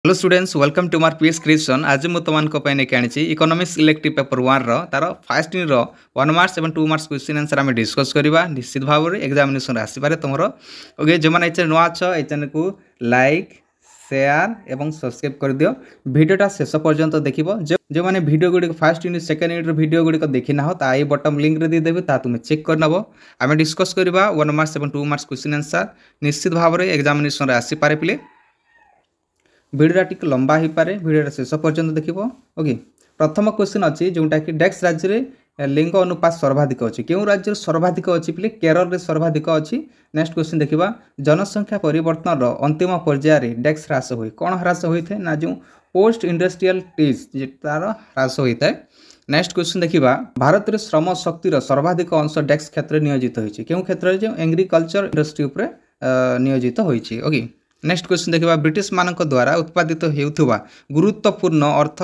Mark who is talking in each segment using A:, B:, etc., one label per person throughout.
A: Hello students welcome to मार PS creation आज मुझे तुम नहीं इकोनॉमिक्स इलेक्टिव पेपर 1 तार फास्ट इन 1 मार्क्स और 2 मार्क्स क्वेश्चन आंसर आम डिस्कस करवा निश्चित भाव में एग्जामिनेशन आसपे तुम ओके जो मैंने ये नुआ अच्छ ये चैनल को लाइक शेयर और सब्सक्राइब कर दियो वीडियोटा शेष पर्यंत देख जो मैंने वीडियो गुड़िक fast unit second unit video गुड़िक देखी ना ता ये बटन लिंक रे देदेवि ता तुम चेक कर नब आम डिस्कस करवा 1 मार्क्स और 2 मार्क्स क्वेश्चन आंसर निश्चित भाव में एग्जामिनेशन आसपे पिले वीडियोटा टिक लंबा हो पारे वीडियो शेष पर्यंत देख ओके प्रथम क्वेश्चन अच्छी जोटा कि डेक्स राज्य में लिंग अनुपात सर्वाधिक अच्छी क्यों राज्य सर्वाधिक अच्छी पे केरल में सर्वाधिक अच्छी नेक्स्ट क्वेश्चन देखा जनसंख्या परिवर्तन अंतिम पर्यायर डेक्स ह्रास हुए कौन ह्रास होता है ना जो पोस्ट इंडस्ट्रियल टीज तार ह्रास होता है नेक्स्ट क्वेश्चन देखा भारत में श्रम शक्तिर सर्वाधिक अंश डेक्स क्षेत्र में नियोजित होती क्यों क्षेत्र में एग्रीकल्चर इंडस्ट्री उपर नियोजित होती ओके नेक्स्ट क्वेश्चन देखा ब्रिटिश मानक द्वारा उत्पादित होता गुरुत्वपूर्ण अर्थ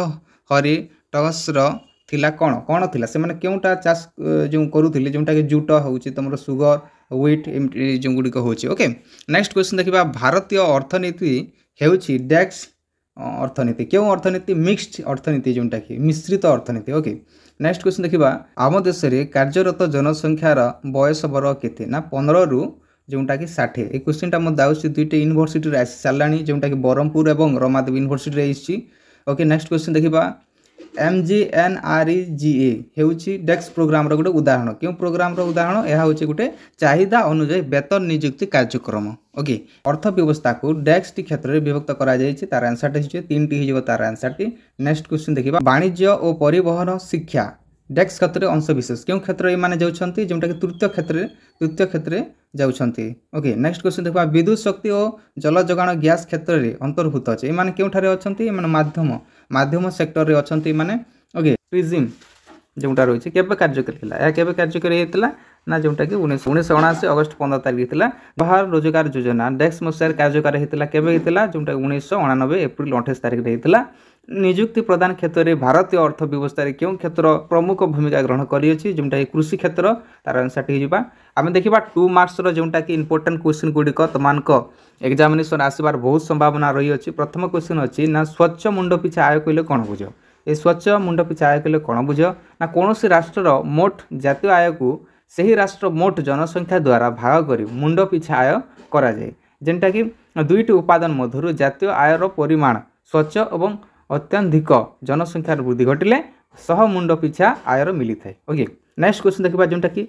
A: हरि टसर थिला कौन कौन थिला से माने क्योंटा चाष जो करुले जोटा कि जूट हूँ तुम सुगर व्हीट जो गुड़िक होची ओके नेक्स्ट क्वेश्चन देखा भारतीय अर्थनीति होची डेक्स अर्थनीति क्यों अर्थनीति मिक्सड अर्थनीति जोटा कि मिश्रित अर्थनीति ओके नेक्स्ट क्वेश्चन देखा आम देश में कार्यरत जनसंख्यार बयस वर्ग केते ना 15 रु जोटा कि 60 ये क्वेश्चन टा मत दुईटे यूनिवर्सिटी आसी सारा जोटा कि ब्रह्मपुर और रमादेव यूनिवर्सिटी ओके नेक्स्ट क्वेश्चन देखा MGNREGA होची डेक्स प्रोग्राम गोटे उदाहरण क्यों प्रोग्राम उदाहरण यह हूँ गोटे चाहिदा अनुଯାयी वेतन नियुक्ति कार्यक्रम ओके अर्थव्यवस्था को डेक्स टी क्षेत्र में विभक्त तार आंसर टी 3टी हो तार आंसर टी नेक्स्ट क्वेश्चन देखा वाणिज्य और परिवहन शिक्षा डेक्स क्षेत्र में अंशविशेष क्यों क्षेत्र ये जाती जोटा कि तृतीय क्षेत्र जाउछंती ओके नेक्स्ट क्वेश्चन देखा विद्युत शक्ति और जल जोगाण गैस क्षेत्र में अंतर्भूत अच्छे ये क्योंठारे अच्छा माध्यम सेक्टर में अच्छा माने ओके प्रिजिम जोटा रही है कार्यकारी है केवे कार्यकारी होता ना जोटा कि 1979 अगस्त 15 तारीख होता बाहर रोजगार योजना डेक्स मसीह कार्यकारी होता केवे होता जोटा 1989 एप्रिल 28 तारीख होता नियुक्ति प्रदान क्षेत्र में भारतीय अर्थव्यवस्था क्यों क्षेत्र प्रमुख भूमिका ग्रहण करियछि जोटा कृषि क्षेत्र तार आंसर होगा आम देखा 2 मार्क्स जोटा कि इंपोर्टेंट क्वेश्चन गुड़िक तुम एग्जामिनेशन आसबार बहुत संभावना रही है प्रथम क्वेश्चन अच्छी ना स्वच्छ मुंड पिछा आय कहले कौन बुझ ये स्वच्छ मुंड पिछा आय कहले कौन बुझ ना कौन राष्ट्र मोट जातीय आय को सही राष्ट्र मोट जनसंख्या द्वारा भाग कर मुंड पिछा आय करा जाए जेनटा कि दुईटी उपादान मध्य जातीय आयर परिमाण स्वच्छ और अत्यधिक जनसंख्यार वृद्धि घटिले सह मुंड पिछा आयर मिली थाए ओके नेक्स्ट क्वेश्चन देखा जोटा कि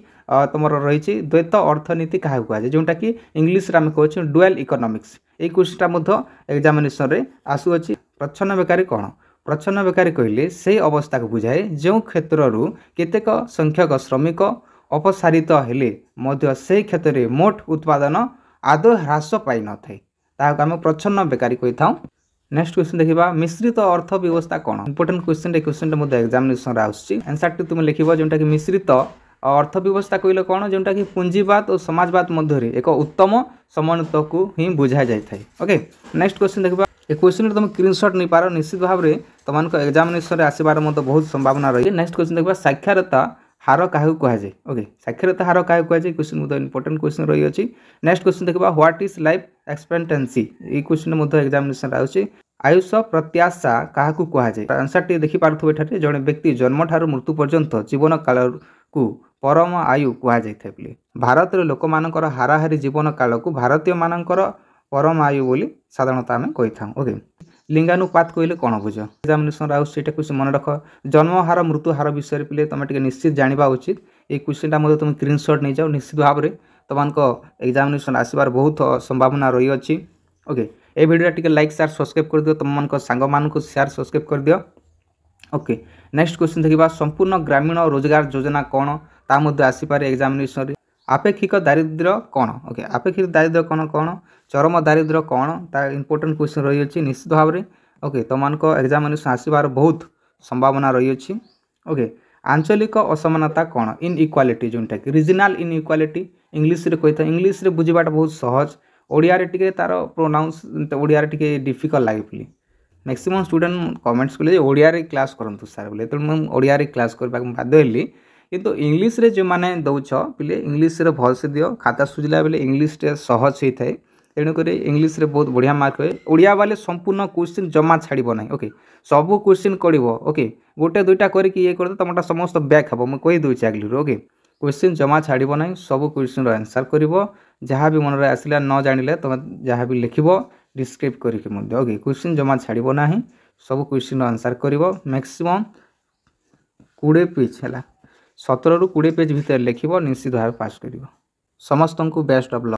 A: तुम रही द्वैत अर्थनीति क्या कहुए जोटा कि इंग्लीश आम कहे डुअल इकोनॉमिक्स ये क्वेश्चन एग्जामिनेशन रे आसुअछि प्रच्छन्न बेकारी कौन प्रच्छन्न बेकारी कहले से अवस्था को बुझाए जो क्षेत्र केतेक संख्यक श्रमिक अपसारित हेले मध्य से क्षेत्र में मोट उत्पादन आदौ ह्रास पाई न थाए ताहाको आम प्रच्छन्न बेकारी कही था नेक्स्ट क्वेश्चन देखा मिश्रित अर्थव्यवस्था कौन important question examination answer T तुम लिख जोटा कि मिश्रित अर्थव्यवस्था कहले कौन जोटा कि पुंजीवाद और समाजवाद मध्य एक उत्तम समन्वित को ही बुझा जाए ओके नेक्स्ट क्वेश्चन देखा ये क्वेश्चन तुम स्क्रीनशॉट नहीं पार निश्चित भाव में तुम एग्जामिनेशन आसबार मत बहुत संभावना रही है नेक्स्ट क्वेश्चन देखा साक्षरता हार क्या कहुए ओके साक्षरता हार क्या कहुए क्वेश्चन इंपोर्टेंट क्वेश्चन रही है नेक्स्ट क्वेश्चन देखा व्हाट इज लाइफ एक्सपेक्टेंसी ये क्वेश्चन एग्जामिनेशन आउछि आयुष प्रत्याशा क्या कहुए आंसर टी देखी पारे जड़े व्यक्ति जन्म ठार मृत्यु पर्यंत जीवन काल को परम आयु कहुए भारत लोक मानकर हाराहारी जीवन काल को भारतीय मानकर परम आयु बोली साधारणतः आम कही था ओके लिंगानुपात कहले कौन बुझ एग्जामिनेशन आउटा क्वेश्चन मन रख जन्म हार मृत्यु हार विषय पे तुम निश्चित जानवा उचित ये क्वेश्चन तुम स्क्रीनशॉट नहीं जाओ निश्चित भाव में तुमको एग्जामिनेशन आसबार बहुत संभावना रही अच्छी ओके ये video T like share subscribe कर दियो तुम सांग मान को शेयर सब्सक्राइब कर दियो ओके नेक्स्ट क्वेश्चन देखा संपूर्ण ग्रामीण रोजगार योजना कौन ता आसीपारे एग्जामिनेशन आपेक्षिक दारिद्र्य कौन ओके आपेक्षिक दारिद्र्य कौन कौन चरम दारिद्र्य कौन ता इंपोर्टेंट क्वेश्चन रही है निश्चित भाव में ओके तुमको एग्जामिनेशन आसबार बहुत संभावना रही है ओके आंचलिक असमानता कौन इन इक्वालिटी जोटा कि रिजनल इन इक्वालिटी इंग्लीश रे कही था इंग्लीश रे बुझाटा बहुत सहज ओडिया रे टिके तार प्रोनाउंस ओडिया रे टिके डिफिकल्ट लागे बोली मैक्सिमम स्टूडेंट कमेंट्स कले ओडिया रे क्लास करंतु सर बोले तो मैं ओडिया रे क्लास करबा बाध्य हेली किंतु इंग्लीश रे जो माने दउछ पिले इंग्लीश रे भल से दियो खाता सुझला बेले इंग्लीश रे सहज होई थाए तेणुक इंग्लीश रे बहुत बढ़िया मार्क हुए ओडिया वाले संपूर्ण क्वेश्चन जमा छाड़ब ना ओके सब क्वेश्चन कड़ब ओके गोटे दुईटा करके ये कर तुमटा समस्त बैक हम मुझे कहीदे आगे ओके क्वेश्चन जमा छाड़ब ना सब क्वेश्चन आंसर कर जहाँ भी मन में आसला न जानिले तुम जहाँ भी लिख डिस्क्राइब करके ओके क्वेश्चन जमा छाड़ब ना सब क्वेश्चन आंसर कर मैक्सिमम 20 पेज है 17 ରୁ 20 पेज भितर लिख निश्चित भाव पास कर समस्त को बेस्ट ऑफ लक।